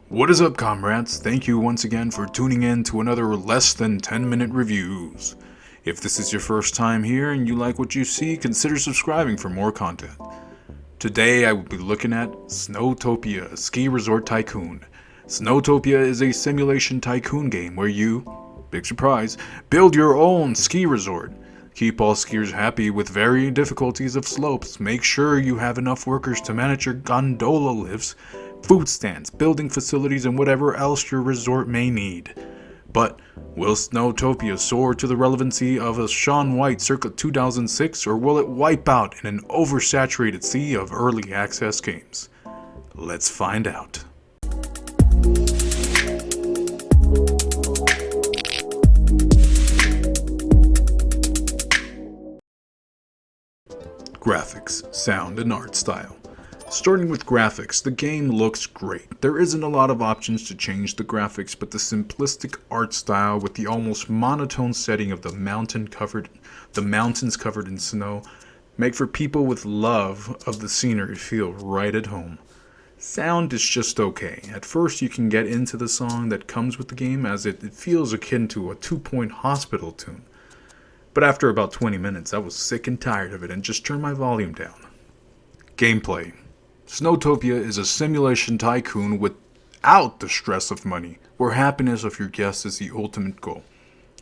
What is up, comrades? Thank you once again for tuning in to another less than 10-minute reviews. If this is your first time here and you like what you see, consider subscribing for more content. Today I will be looking at Snowtopia, Ski Resort Tycoon. Snowtopia is a simulation tycoon game where you, big surprise, build your own ski resort. Keep all skiers happy with varying difficulties of slopes. Make sure you have enough workers to manage your gondola lifts, food stands, building facilities, and whatever else your resort may need. But will Snowtopia soar to the relevancy of a Shaun White circa 2006, or will it wipe out in an oversaturated sea of early access games? Let's find out. Graphics, sound, and art style. Starting with graphics, the game looks great. There isn't a lot of options to change the graphics, but the simplistic art style with the almost monotone setting of the mountains covered in snow make for people with love of the scenery feel right at home. Sound is just okay. At first you can get into the song that comes with the game as it feels akin to a 2-point hospital tune. But after about 20 minutes I was sick and tired of it and just turned my volume down. Gameplay. Snowtopia is a simulation tycoon without the stress of money, where happiness of your guests is the ultimate goal.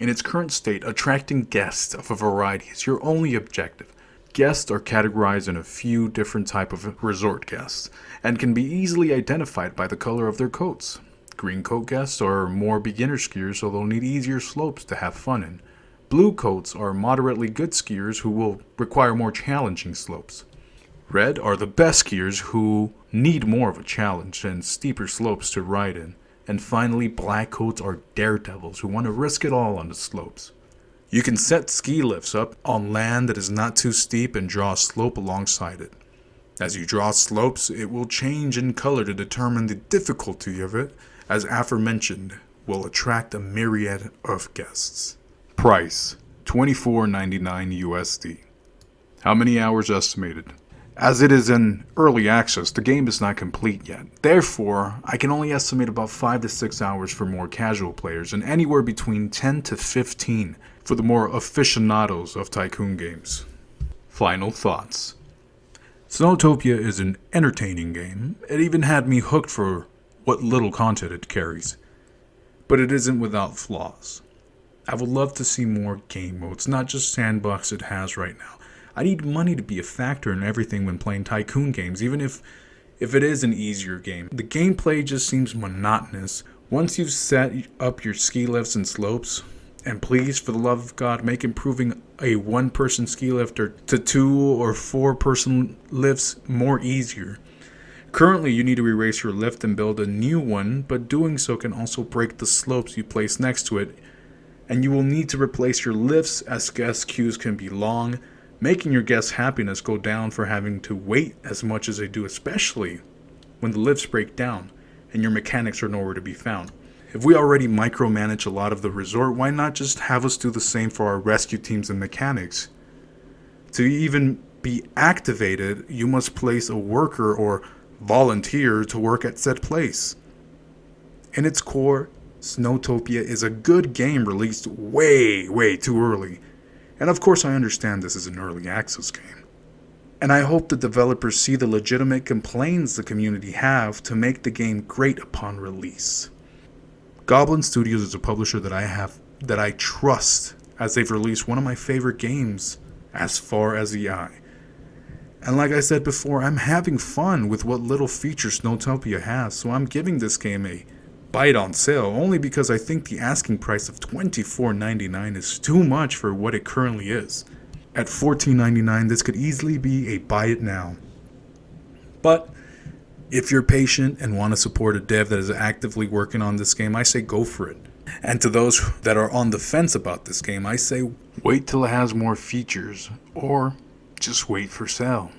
In its current state, attracting guests of a variety is your only objective. Guests are categorized in a few different types of resort guests, and can be easily identified by the color of their coats. Green coat guests are more beginner skiers, so they'll need easier slopes to have fun in. Blue coats are moderately good skiers who will require more challenging slopes. Red are the best skiers who need more of a challenge and steeper slopes to ride in. And finally, black coats are daredevils who want to risk it all on the slopes. You can set ski lifts up on land that is not too steep and draw a slope alongside it. As you draw slopes, it will change in color to determine the difficulty of it, as aforementioned will attract a myriad of guests. Price, $24.99 USD. How many hours estimated? As it is in early access, the game is not complete yet. Therefore, I can only estimate about 5 to 6 hours for more casual players and anywhere between 10 to 15 for the more aficionados of tycoon games. Final thoughts. Snowtopia is an entertaining game. It even had me hooked for what little content it carries. But it isn't without flaws. I would love to see more game modes, not just sandbox it has right now. I need money to be a factor in everything when playing tycoon games, even if it is an easier game. The gameplay just seems monotonous. Once you've set up your ski lifts and slopes, and please, for the love of God, make improving a one-person ski lift to 2 or 4-person lifts more easier. Currently, you need to erase your lift and build a new one, but doing so can also break the slopes you place next to it, and you will need to replace your lifts as guest queues can be long, making your guests' happiness go down for having to wait as much as they do, especially when the lifts break down and your mechanics are nowhere to be found. If we already micromanage a lot of the resort, why not just have us do the same for our rescue teams and mechanics? To even be activated, you must place a worker or volunteer to work at said place. In its core, Snowtopia is a good game released way too early. And of course I understand this is an early access game. And I hope the developers see the legitimate complaints the community have to make the game great upon release. Goblin Studios is a publisher that I trust, as they've released one of my favorite games as far as the eye. And like I said before, I'm having fun with what little features Snowtopia has, so I'm giving this game a buy it on sale, only because I think the asking price of $24.99 is too much for what it currently is. At $14.99, this could easily be a buy it now. But if you're patient and want to support a dev that is actively working on this game, I say go for it. And to those that are on the fence about this game, I say wait till it has more features, or just wait for sale.